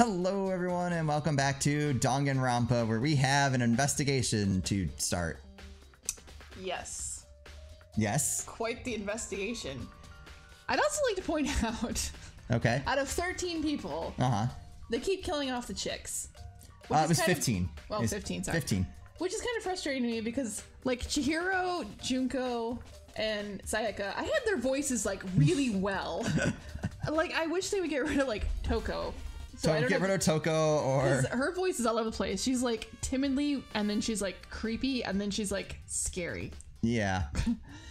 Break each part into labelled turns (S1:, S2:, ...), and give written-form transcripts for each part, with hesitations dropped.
S1: Hello everyone and welcome back to Danganronpa, where we have an investigation to start.
S2: Yes.
S1: Yes?
S2: Quite the investigation. I'd also like to point out,
S1: Okay.
S2: out of 13 people, they keep killing off the chicks.
S1: It was 15.
S2: Well, 15, sorry.
S1: 15.
S2: Which is kind of frustrating to me because, like, Chihiro, Junko, and Sayaka, I had their voices, like, really well. Like, I wish they would get rid of, like, Toko.
S1: So get rid of Toko, or...
S2: her voice is all over the place. She's, like, timidly, and then she's, like, creepy, and then she's, like, scary.
S1: Yeah.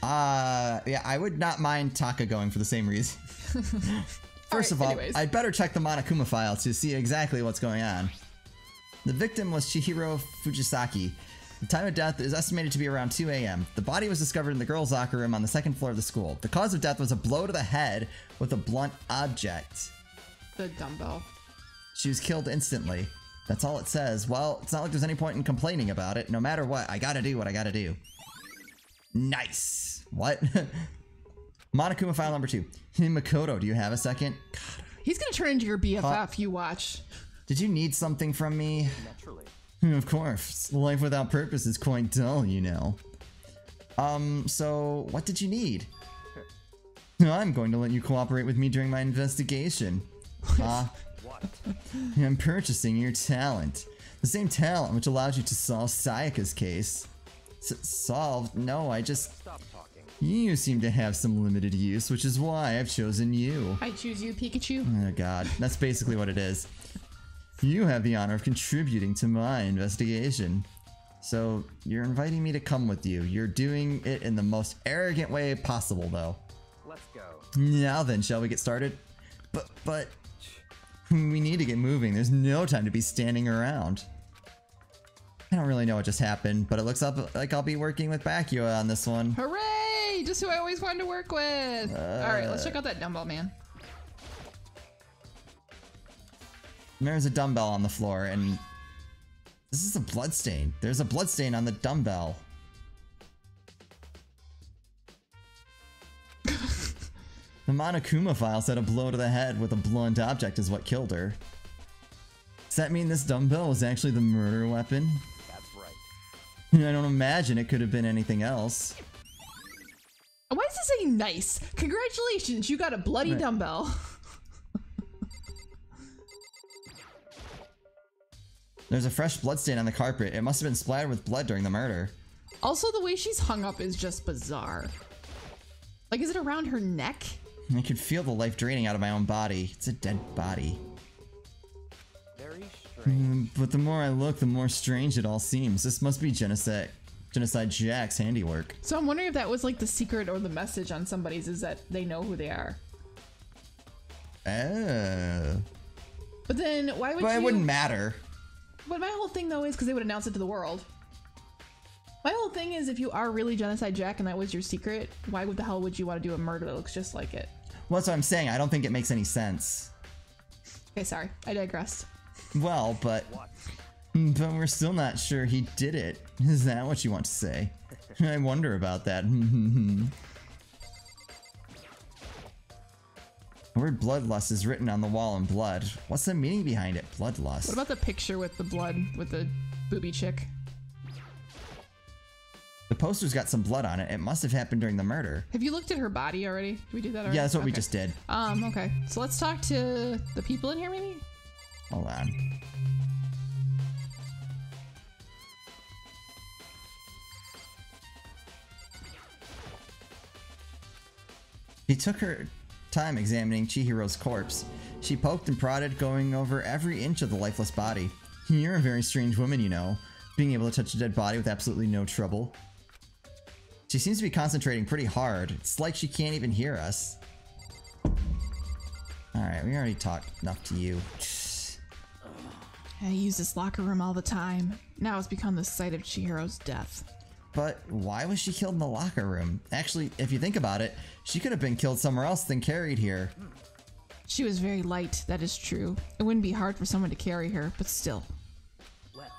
S1: Yeah, I would not mind Taka going for the same reason. First of all,
S2: anyways.
S1: I'd better check the Monokuma file to see exactly what's going on. The victim was Chihiro Fujisaki. The time of death is estimated to be around 2 a.m. The body was discovered in the girls' locker room on the second floor of the school. The cause of death was a blow to the head with a blunt object.
S2: The dumbbell.
S1: She was killed instantly. That's all it says. Well, it's not like there's any point in complaining about it. No matter what, I gotta do what I gotta do. Nice. What? Monokuma file number 2. Hey, Makoto, do you have a second? God.
S2: He's gonna turn into your BFF, you watch.
S1: Did you need something from me?
S3: Naturally.
S1: Of course. Life without purpose is quite dull, you know. So what did you need? I'm going to let you cooperate with me during my investigation.
S3: What?
S1: I'm purchasing your talent. The same talent which allows you to solve Sayaka's case. Solved? No, I just...
S3: Stop talking.
S1: You seem to have some limited use, which is why I've chosen you.
S2: I choose you, Pikachu.
S1: Oh god, that's basically what it is. You have the honor of contributing to my investigation. So, you're inviting me to come with you. You're doing it in the most arrogant way possible, though.
S3: Let's go.
S1: Now then, shall we get started? But... We need to get moving. There's no time to be standing around. I don't really know what just happened, but it looks like I'll be working with Bakua on this one.
S2: Hooray! Just who I always wanted to work with. Alright, let's check out that dumbbell, man.
S1: There's a dumbbell on the floor, and this is a blood stain. There's a blood stain on the dumbbell. The Monokuma file said a blow to the head with a blunt object is what killed her. Does that mean this dumbbell was actually the murder weapon?
S3: That's right.
S1: I don't imagine it could have been anything else.
S2: Why does it say nice? Congratulations, you got a bloody dumbbell.
S1: There's a fresh blood stain on the carpet. It must have been splattered with blood during the murder.
S2: Also, the way she's hung up is just bizarre. Like, is it around her neck?
S1: I could feel the life draining out of my own body. It's a dead body.
S3: Very strange.
S1: But the more I look, the more strange it all seems. This must be Genocide Jack's handiwork.
S2: So I'm wondering if that was like the secret or the message on somebody's is that they know who they are.
S1: Oh.
S2: But then why would you...
S1: But it wouldn't matter.
S2: But my whole thing though is because they would announce it to the world. My whole thing is if you are really Genocide Jack and that was your secret, why the hell would you want to do a murder that looks just like it?
S1: Well, that's what I'm saying. I don't think it makes any sense.
S2: Okay, sorry. I digressed.
S1: Well, but we're still not sure he did it. Is that what you want to say? I wonder about that. The word bloodlust is written on the wall in blood. What's the meaning behind it? Bloodlust.
S2: What about the picture with the blood with the booby chick?
S1: The poster's got some blood on it. It must have happened during the murder.
S2: Have you looked at her body already? Did we do that already?
S1: Yeah, that's what we just did.
S2: Okay. So let's talk to the people in here, maybe?
S1: Hold on. She took her time examining Chihiro's corpse. She poked and prodded, going over every inch of the lifeless body. You're a very strange woman, you know, being able to touch a dead body with absolutely no trouble. She seems to be concentrating pretty hard. It's like she can't even hear us. Alright, we already talked enough to you.
S2: I use this locker room all the time. Now it's become the site of Chihiro's death.
S1: But why was she killed in the locker room? Actually, if you think about it, she could have been killed somewhere else than carried here.
S2: She was very light, that is true. It wouldn't be hard for someone to carry her, but still.
S3: Well,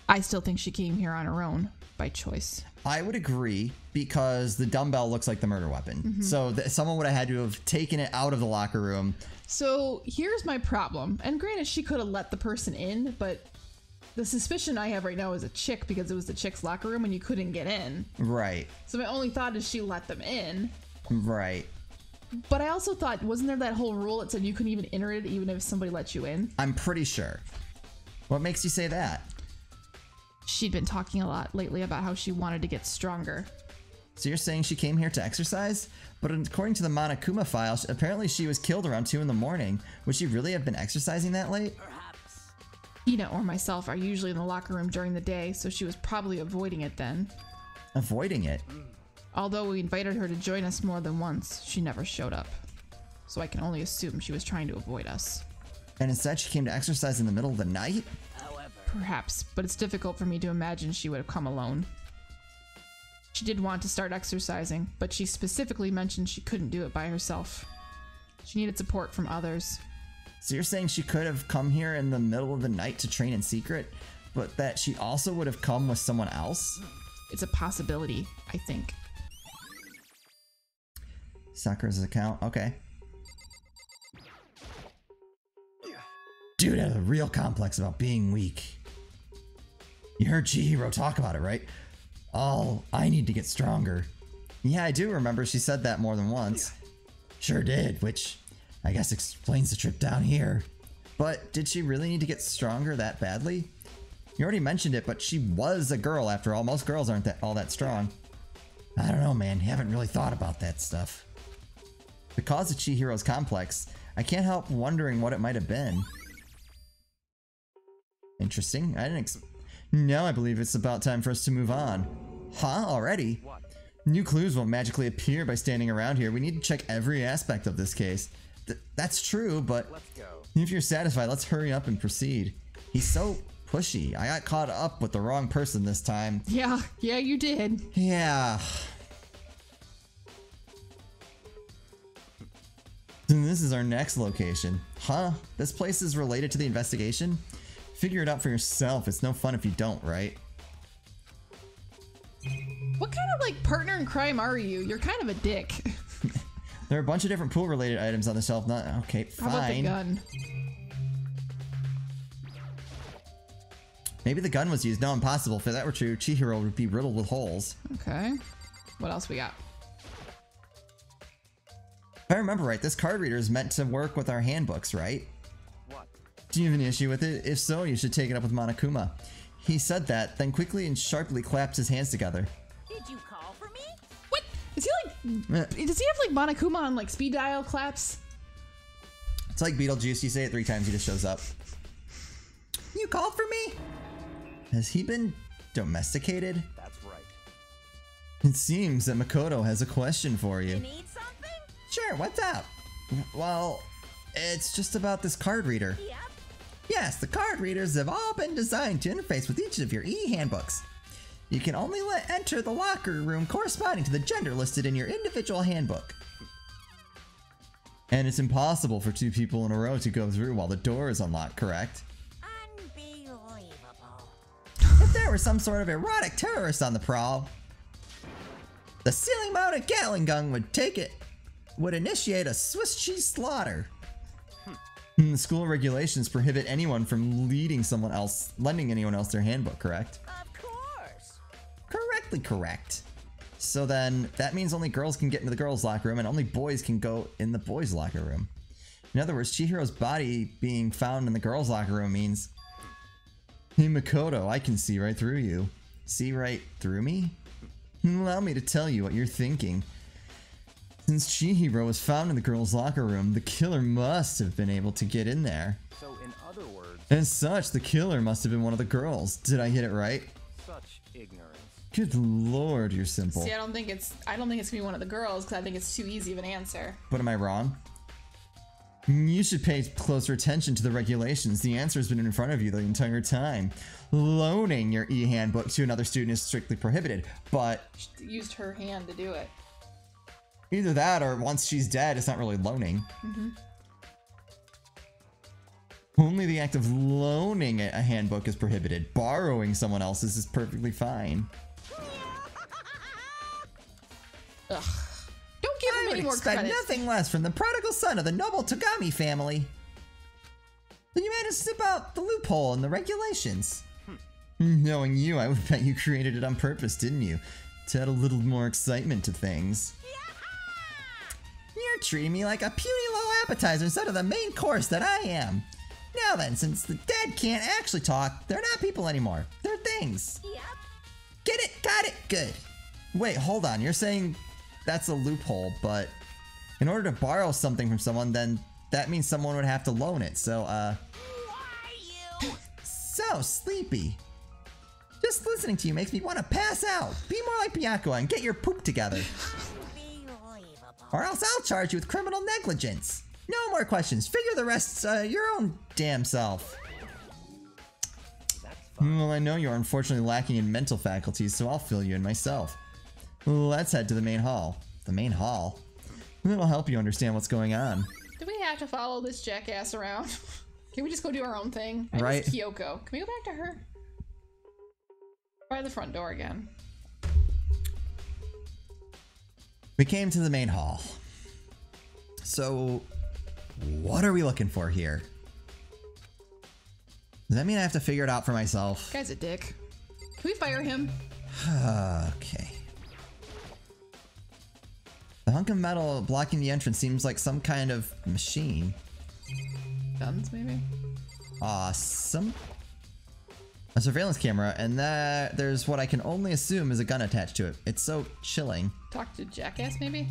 S2: I still think she came here on her own, by choice.
S1: I would agree because the dumbbell looks like the murder weapon. So someone would have had to have taken it out of the locker room.
S2: So here's my problem. And granted, she could have let the person in, but the suspicion I have right now is a chick because it was the chick's locker room and you couldn't get in.
S1: Right.
S2: So my only thought is she let them in.
S1: Right.
S2: But I also thought, wasn't there that whole rule that said you couldn't even enter it even if somebody let you in?
S1: I'm pretty sure. What makes you say that?
S2: She'd been talking a lot lately about how she wanted to get stronger.
S1: So you're saying she came here to exercise? But according to the Monokuma File, apparently she was killed around 2 in the morning. Would she really have been exercising that late?
S3: Perhaps.
S2: Ina or myself are usually in the locker room during the day, so she was probably avoiding it then.
S1: Avoiding it?
S2: Although we invited her to join us more than once, she never showed up. So I can only assume she was trying to avoid us.
S1: And instead she came to exercise in the middle of the night?
S3: However.
S2: Perhaps, but it's difficult for me to imagine she would have come alone. She did want to start exercising, but she specifically mentioned she couldn't do it by herself. She needed support from others.
S1: So you're saying she could have come here in the middle of the night to train in secret, but that she also would have come with someone else?
S2: It's a possibility, I think.
S1: Sakura's account, okay. Dude has a real complex about being weak. You heard Chihiro talk about it, right? Oh, I need to get stronger. Yeah, I do remember she said that more than once. Sure did, which I guess explains the trip down here. But did she really need to get stronger that badly? You already mentioned it, but she was a girl after all. Most girls aren't all that strong. I don't know, man. You haven't really thought about that stuff. Because of Chihiro's complex, I can't help wondering what it might have been. Interesting. Now I believe it's about time for us to move on. Huh? Already?
S3: What?
S1: New clues won't magically appear by standing around here. We need to check every aspect of this case. That's true, but
S3: Let's go.
S1: if you're satisfied, let's hurry up and proceed. He's so pushy. I got caught up with the wrong person this time.
S2: Yeah, you did.
S1: Yeah. And this is our next location. Huh? This place is related to the investigation? Figure it out for yourself. It's no fun if you don't, right?
S2: What kind of like partner in crime are you? You're kind of a dick.
S1: There are a bunch of different pool related items on the shelf. Not okay,
S2: How about the
S1: fine.
S2: gun?
S1: Maybe the gun was used. No, impossible. If that were true, Chihiro would be riddled with holes.
S2: Okay. What else we got?
S1: If I remember right, this card reader is meant to work with our handbooks, right?
S3: What?
S1: Do you have an issue with it? If so, you should take it up with Monokuma. He said that, then quickly and sharply clapped his hands together.
S4: Did you call for me?
S2: What? Is he like... Does he have like Monokuma on like speed dial claps?
S1: It's like Beetlejuice. You say it 3 times, he just shows up. You called for me? Has he been domesticated?
S3: That's right.
S1: It seems that Makoto has a question for you.
S4: You need something?
S1: Sure, what's up? Well, it's just about this card reader.
S4: Yep.
S1: Yes, the card readers have all been designed to interface with each of your e-handbooks. You can only enter the locker room corresponding to the gender listed in your individual handbook. And it's impossible for 2 people in a row to go through while the door is unlocked, correct?
S4: Unbelievable.
S1: If there were some sort of erotic terrorist on the prowl, the ceiling-mounted Gatling gun would initiate a Swiss cheese slaughter. The school regulations prohibit anyone from lending anyone else their handbook, correct?
S4: Of course.
S1: Correctly correct. So then, that means only girls can get into the girls' locker room and only boys can go in the boys' locker room. In other words, Chihiro's body being found in the girls' locker room means... Hey Makoto, I can see right through you. See right through me? Allow me to tell you what you're thinking. Since Chihiro was found in the girls' locker room, the killer must have been able to get in there.
S3: So, in other words,
S1: As such, the killer must have been one of the girls. Did I get it right?
S3: such ignorance.
S1: Good lord, you're simple.
S2: See, I don't think it's gonna be one of the girls because I think it's too easy of an answer.
S1: But am I wrong? You should pay closer attention to the regulations. The answer has been in front of you the entire time. Loaning your e-handbook to another student is strictly prohibited, but
S2: She used her hand to do it.
S1: either that or once she's dead, it's not really loaning. Only the act of loaning a handbook is prohibited. Borrowing someone else's is perfectly fine.
S2: Ugh. Don't give him any more
S1: expect
S2: credit.
S1: nothing less from the prodigal son of the noble Togami family. Then you managed to slip out the loophole in the regulations. Knowing you, I would bet you created it on purpose, didn't you? To add a little more excitement to things. You're treating me like a puny little appetizer instead of the main course that I am. Now then, since the dead can't actually talk, they're not people anymore. They're things.
S4: Yep.
S1: Get it? Got it? Good. Wait, hold on. You're saying that's a loophole, but in order to borrow something from someone, then that means someone would have to loan it. So,
S4: Why you?
S1: so sleepy. Just listening to you makes me want to pass out. Be more like Byakuya and get your poop together.
S4: Unbelievable.
S1: Or else I'll charge you with criminal negligence. No more questions. Figure the rest your own damn self.
S3: That's fine.
S1: Well, I know you're unfortunately lacking in mental faculties, so I'll fill you in myself. Let's head to the main hall. The main hall? It'll help you understand what's going on.
S2: Do we have to follow this jackass around? Can we just go do our own thing? I
S1: Right.
S2: miss Kyoko. Can we go back to her? By the front door again.
S1: We came to the main hall. So, what are we looking for here? Does that mean I have to figure it out for myself?
S2: Guy's a dick. Can we fire him?
S1: Okay. The hunk of metal blocking the entrance seems like some kind of machine.
S2: Guns, maybe?
S1: Awesome. A surveillance camera, and there's what I can only assume is a gun attached to it. It's so chilling.
S2: Talk to jackass, maybe?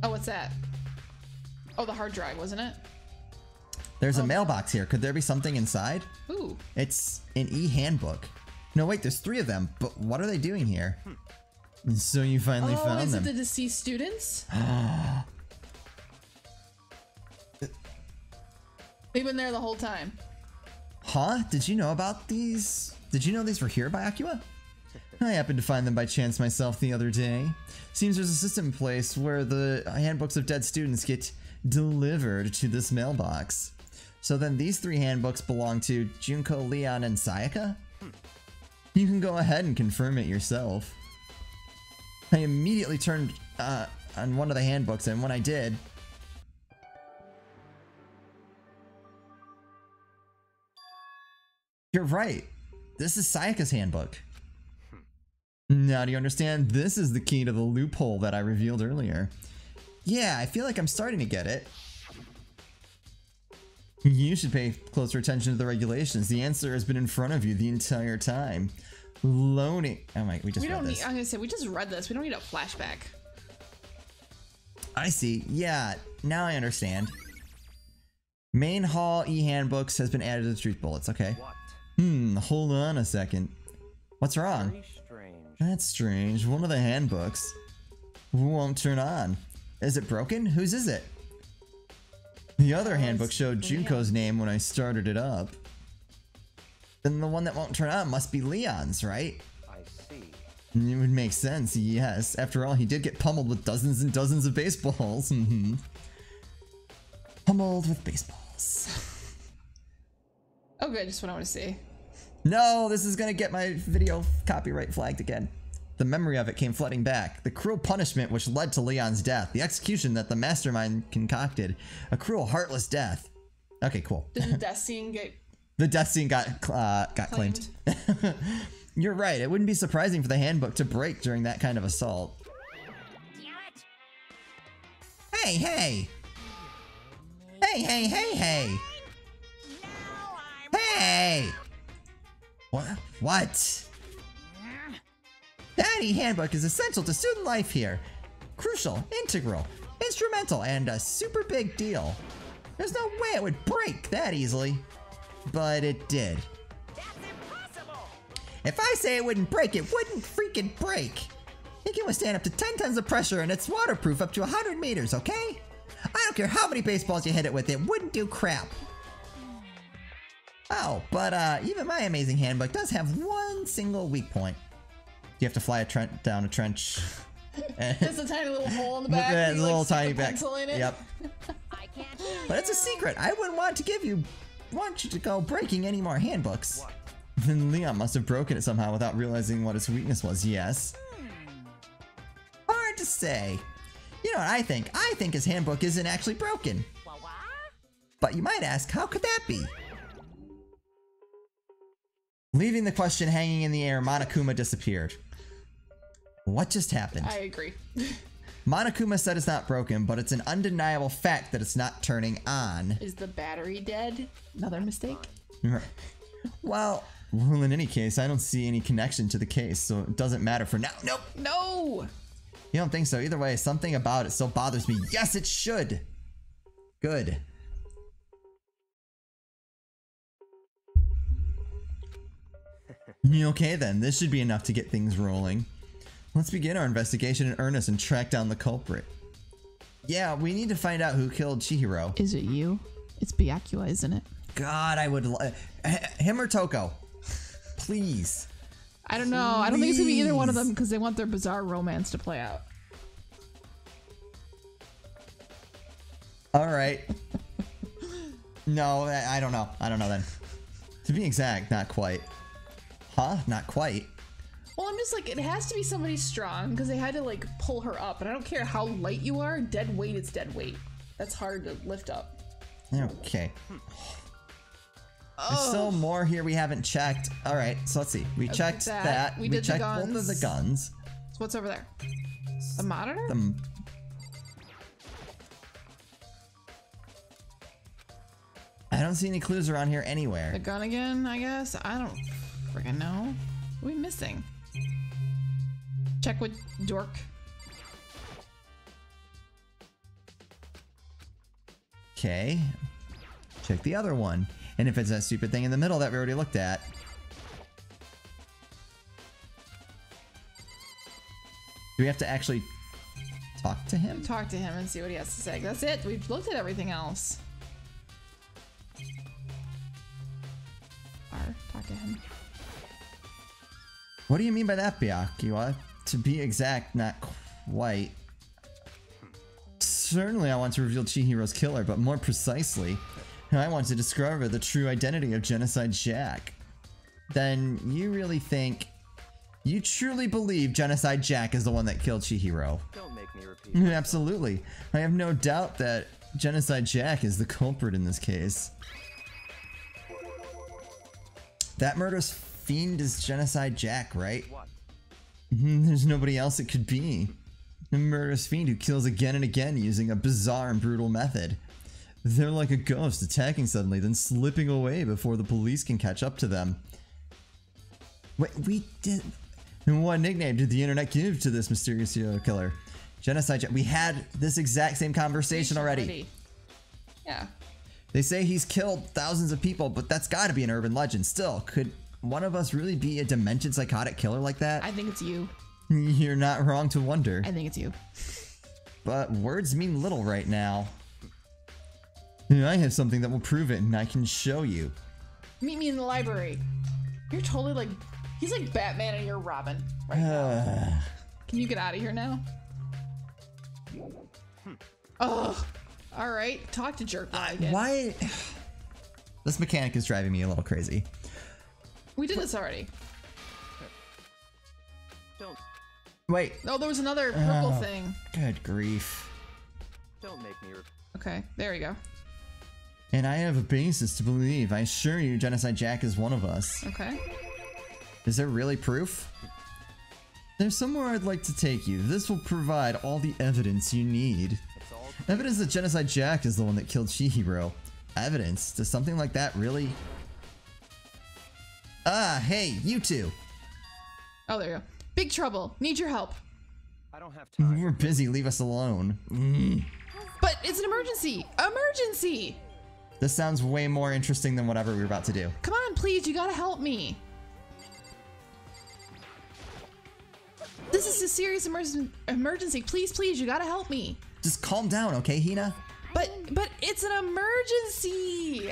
S2: Oh, what's that? Oh, the hard drive, wasn't it?
S1: There's a mailbox here. Could there be something inside?
S2: Ooh.
S1: It's an e-handbook. No, wait, there's 3 of them, but what are they doing here? And so you finally
S2: Oh,
S1: found
S2: is
S1: them.
S2: it the deceased students? They've been there the whole time.
S1: Huh? Did you know about these? Did you know these were here by Akua? I happened to find them by chance myself the other day. Seems there's a system in place where the handbooks of dead students get delivered to this mailbox. So then these 3 handbooks belong to Junko, Leon, and Sayaka? You can go ahead and confirm it yourself. I immediately turned on one of the handbooks, and when I did, you're right. This is Sayaka's handbook. Now do you understand? This is the key to the loophole that I revealed earlier. Yeah, I feel like I'm starting to get it. You should pay closer attention to the regulations. The answer has been in front of you the entire time. Loaning. Oh my, we just
S2: We
S1: read
S2: don't
S1: this.
S2: need. I'm gonna say we just read this. We don't need a flashback.
S1: I see. Yeah, now I understand. Main hall e-handbooks has been added to the truth bullets. Okay.
S3: What?
S1: Hold on a second. What's wrong?
S3: Very strange.
S1: That's strange. One of the handbooks won't turn on. Is it broken? Whose is it? The other handbook showed Junko's name when I started it up. Then the one that won't turn on must be Leon's, right?
S3: I see.
S1: It would make sense, yes. After all, he did get pummeled with dozens and dozens of baseballs. Pummeled with baseballs.
S2: Oh, good. Just what I want to see.
S1: No, this is gonna get my video copyright flagged again. The memory of it came flooding back. The cruel punishment which led to Leon's death. The execution that the mastermind concocted. A cruel, heartless death. Okay, cool.
S2: Did the death scene get
S1: The death scene got claimed. You're right. It wouldn't be surprising for the handbook to break during that kind of assault.
S4: Damn it.
S1: Hey, hey! Hey, hey, hey, hey!
S4: Now I'm
S1: Hey! What? That e-handbook is essential to student life here. Crucial, integral, instrumental, and a super big deal. There's no way it would break that easily. But it did.
S4: That's impossible.
S1: If I say it wouldn't break, it wouldn't freaking break. It can withstand up to 10 tons of pressure and it's waterproof up to 100 meters, okay? I don't care how many baseballs you hit it with, it wouldn't do crap. Oh, but even my amazing handbook does have one single weak point. You have to fly down a trench.
S2: There's a tiny little hole in the back.
S1: There's
S2: and
S1: a
S2: you,
S1: little
S2: stick
S1: tiny
S2: a
S1: back.
S2: pencil in it.
S1: Yep.
S4: I can't.
S1: But it's a secret. I wouldn't want you to go breaking any more handbooks.
S3: What?
S1: Then Leon must have broken it somehow without realizing what his weakness was. Yes. say. You know what I think? I think his handbook isn't actually broken.
S4: What?
S1: But you might ask, how could that be? Leaving the question hanging in the air, Monokuma disappeared. What just happened?
S2: I agree.
S1: Monokuma said it's not broken, but it's an undeniable fact that it's not turning on.
S2: Is the battery dead? Another mistake?
S1: Well, in any case, I don't see any connection to the case, so it doesn't matter for now. Nope.
S2: No!
S1: You don't think so? Either way, something about it still bothers me. Yes, it should. Good. Okay then, this should be enough to get things rolling. Let's begin our investigation in earnest and track down the culprit. Yeah, we need to find out who killed Chihiro.
S2: Is it you? It's Byakuya, isn't it?
S1: God, I would him or Toko. Please.
S2: I don't know. I don't think it's gonna be either one of them because they want their bizarre romance to play out.
S1: Alright. No, I don't know. I don't know then. To be exact, not quite. Huh? Not quite.
S2: Well, I'm just like, it has to be somebody strong because they had to like pull her up. And I don't care how light you are, dead weight is dead weight. That's hard to lift up.
S1: Okay. There's still more here we haven't checked. Alright, so let's see. We checked that.
S2: We did
S1: checked
S2: the guns.
S1: both of the guns.
S2: So what's over there? The monitor?
S1: I don't see any clues around here
S2: The
S1: anywhere.
S2: gun again, I guess? I don't freaking know. What are we missing? Check with Dork.
S1: Okay. Check the other one. And if it's that stupid thing in the middle that we already looked at. Do we have to actually talk to him?
S2: Talk to him and see what he has to say. That's it. We've looked at everything else. Talk to him.
S1: What do you mean by that, Byakuya? To be exact, not quite. Certainly I want to reveal Chihiro's killer, but more precisely, I want to discover the true identity of Genocide Jack. Then you really think... You truly believe Genocide Jack is the one that killed Chihiro?
S3: Don't make me repeat.
S1: Absolutely. I have no doubt that Genocide Jack is the culprit in this case. That murderous fiend is Genocide Jack, right?
S3: What?
S1: There's nobody else it could be. A murderous fiend who kills again and again using a bizarre and brutal method. They're like a ghost attacking suddenly, then slipping away before the police can catch up to them. Wait, we did... And what nickname did the internet give to this mysterious serial killer? Genocide Jack. We had this exact same conversation already.
S2: Yeah.
S1: They say he's killed thousands of people, but that's gotta be an urban legend. Still, could one of us really be a demented psychotic killer like that?
S2: I think it's you.
S1: You're not wrong to wonder.
S2: I think it's you.
S1: But words mean little right now. I have something that will prove it, and I can show you.
S2: Meet me in the library. You're totally like... He's like Batman and you're Robin right now. Can you get out of here now? Ugh. Alright, talk to Jerk again.
S1: Why? This mechanic is driving me a little crazy.
S2: We did this already.
S3: Don't
S1: Wait.
S2: Oh, there was another purple thing.
S1: Good grief.
S3: make me repeat.
S2: Okay, there we go.
S1: And I have a basis to believe. I assure you, Genocide Jack is one of us.
S2: Okay.
S1: Is there really proof? There's somewhere I'd like to take you. This will provide all the evidence you need.
S3: It's all
S1: Evidence that Genocide Jack is the one that killed Chihiro. Evidence? Does something like that really... Ah, hey, you two!
S2: Oh, there you go. Big trouble. Need your help.
S3: I don't have time.
S1: We're busy, leave us alone.
S2: But it's an emergency. Emergency!
S1: This sounds way more interesting than whatever we were about to do.
S2: Come on, please. You gotta help me. This is a serious emergency. Please, please, you gotta help me.
S1: Just calm down, okay, Hina?
S2: But it's an emergency.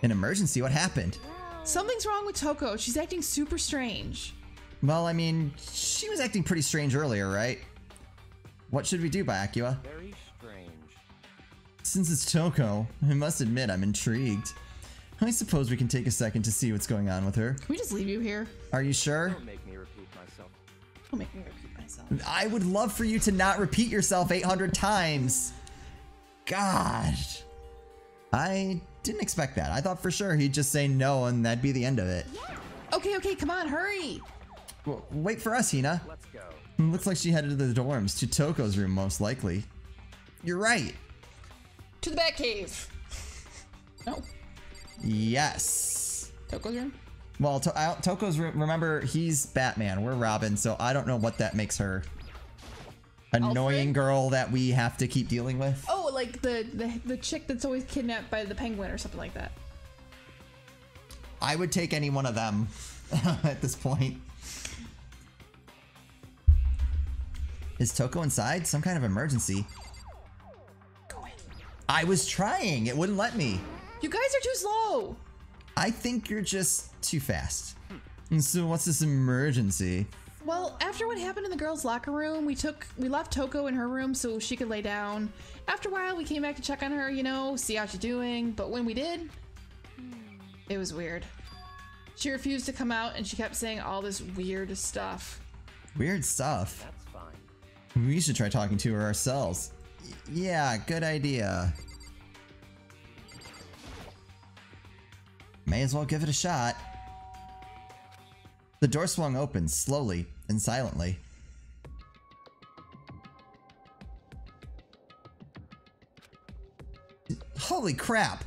S1: An emergency? What happened?
S2: Something's wrong with Toko. She's acting super strange.
S1: Well, I mean, she was acting pretty strange earlier, right? What should we do, Byakuya?
S3: Very strange.
S1: Since it's Toko, I must admit I'm intrigued. I suppose we can take a second to see what's going on with her.
S2: Can we just leave you here?
S1: Are you sure?
S3: Don't make me repeat myself.
S2: Don't make me repeat myself.
S5: myself.
S1: I would love for you to not repeat yourself 800 times. Gosh. I didn't expect that. I thought for sure he'd just say no and that'd be the end of it.
S2: Okay, come on, hurry.
S1: Well, wait for us, Hina.
S3: Let's go.
S1: Looks like she headed to the dorms, to Toko's room most likely. You're right.
S2: To the Batcave. No,
S1: Yes.
S2: Toko's room.
S1: Well, Toko's room, remember, he's Batman. We're Robin, so I don't know what that makes her. Annoying
S2: Alfred?
S1: girl that we have to keep dealing with.
S2: Oh, like the chick that's always kidnapped by the penguin or something like that.
S1: I would take any one of them at this point. Is Toko inside? Some kind of emergency.
S2: Go in.
S1: I was trying. It wouldn't let me.
S2: You guys are too slow.
S1: I think you're just too fast. And so what's this emergency?
S2: Well, after what happened in the girls' locker room, we left Toko in her room so she could lay down. After a while, we came back to check on her, you know, see how she's doing. But when we did, it was weird. She refused to come out and she kept saying all this weird stuff.
S1: Weird stuff.
S3: That's fine.
S1: We should try talking to her ourselves. Yeah, good idea. May as well give it a shot. The door swung open slowly and silently. Holy crap!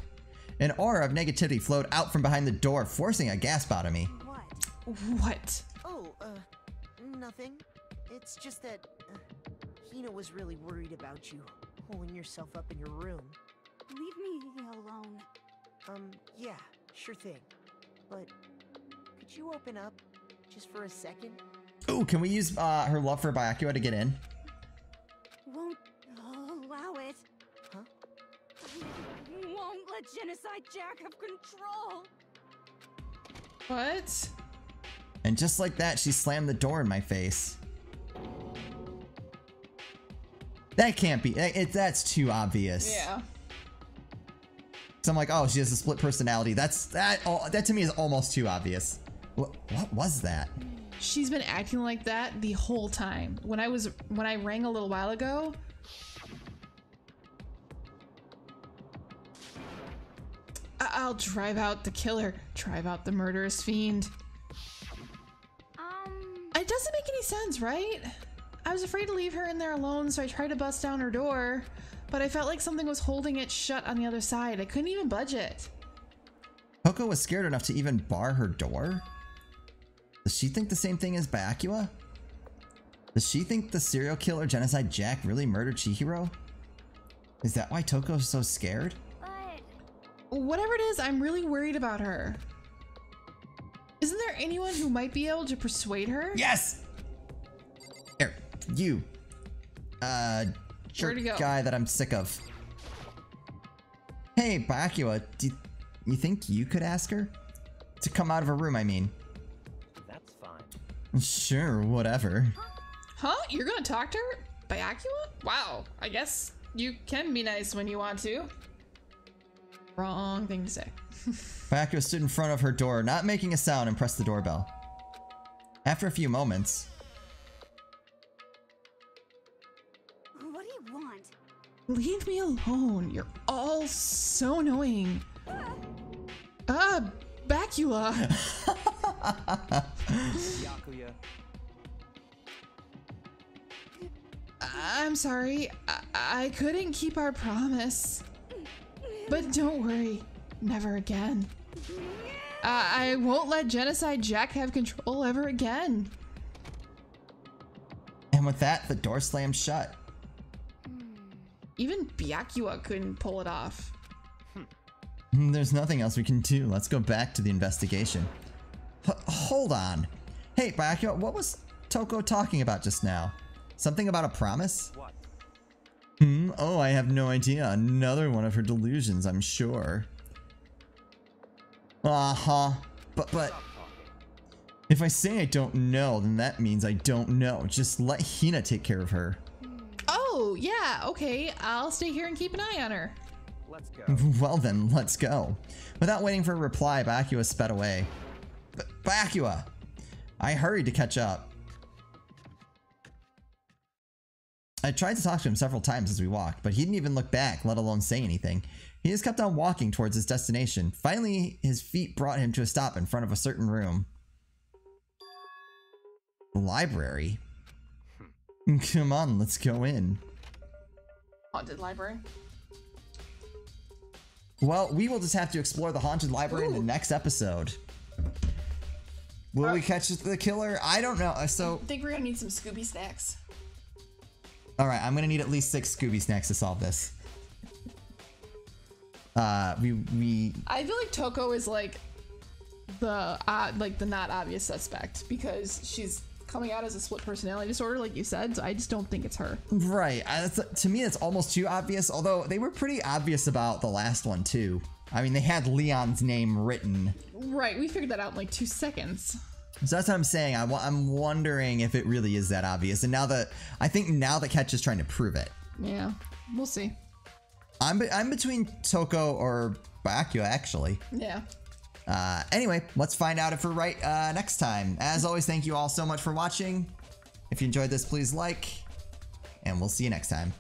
S1: An aura of negativity flowed out from behind the door, forcing a gasp out of me.
S6: What?
S2: What?
S6: Oh, nothing. It's just that Hina was really worried about you, holding yourself up in your room.
S5: Leave me alone.
S6: Yeah, sure thing. But could you open up just for a second?
S1: Ooh, can we use her love for Byakuya to get in?
S5: Won't allow it.
S6: Huh?
S5: Won't let Genocide Jack have control.
S2: What?
S1: And just like that, she slammed the door in my face. That can't be. That's too obvious.
S2: Yeah.
S1: So I'm like, oh, she has a split personality. That to me is almost too obvious. What was that?
S2: She's been acting like that the whole time. When I rang a little while ago, I'll drive out the killer, drive out the murderous fiend. It doesn't make any sense, right? I was afraid to leave her in there alone, so I tried to bust down her door, but I felt like something was holding it shut on the other side. I couldn't even budge it.
S1: Coco was scared enough to even bar her door? Does she think the same thing as Byakuya? Does she think the serial killer Genocide Jack really murdered Chihiro? Is that why Toko's so scared?
S2: Whatever it is, I'm really worried about her. Isn't there anyone who might be able to persuade her?
S1: Yes! Here, you. Jerk
S2: Where'd he go?
S1: guy that I'm sick of. Hey, Byakuya, do you think you could ask her? To come out of her room, I mean.
S3: That's fine.
S1: Sure, whatever.
S2: Huh? You're gonna talk to her? Byakuya? Wow, I guess you can be nice when you want to. Wrong thing to say.
S1: Byakuya stood in front of her door, not making a sound, and pressed the doorbell. After a few moments...
S5: What do you want?
S2: Leave me alone. You're all so annoying. Byakuya.
S3: Yakuya.
S2: I'm sorry. I couldn't keep our promise. But don't worry. Never again. I won't let Genocide Jack have control ever again.
S1: And with that, the door slammed shut.
S2: Even Byakuya couldn't pull it off.
S1: There's nothing else we can do. Let's go back to the investigation. Hold on. Hey, Byakuya, what was Toko talking about just now? Something about a promise?
S3: What?
S1: Oh, I have no idea. Another one of her delusions, I'm sure. Uh-huh. But
S3: Stop talking.
S1: if I say I don't know, then that means I don't know. Just let Hina take care of her.
S2: Oh, yeah, okay. I'll stay here and keep an eye on her.
S3: Let's go.
S1: Well then, let's go. Without waiting for a reply, Byakuya sped away. Byakuya! I hurried to catch up. I tried to talk to him several times as we walked, but he didn't even look back, let alone say anything. He just kept on walking towards his destination. Finally, his feet brought him to a stop in front of a certain room. The library? Come on, let's go in.
S2: Haunted library.
S1: Well, we will just have to explore the haunted library in the next episode. Will we catch the killer? I don't know. So
S2: I think we're gonna need some Scooby snacks.
S1: all right, I'm gonna need at least 6 Scooby snacks to solve this.
S2: I feel like Toko is like the not obvious suspect because she's coming out as a split personality disorder, like you said. So I just don't think it's her.
S1: Right. To me, it's almost too obvious. Although they were pretty obvious about the last one too. I mean, they had Leon's name written.
S2: Right. We figured that out in like 2 seconds.
S1: So that's what I'm saying. I'm wondering if it really is that obvious. And I think now that Ketch is trying to prove it.
S2: Yeah, we'll see.
S1: I'm between Toko or Byakuya, actually.
S2: Yeah.
S1: Anyway, let's find out if we're right next time. As always, thank you all so much for watching. If you enjoyed this, please like, and we'll see you next time.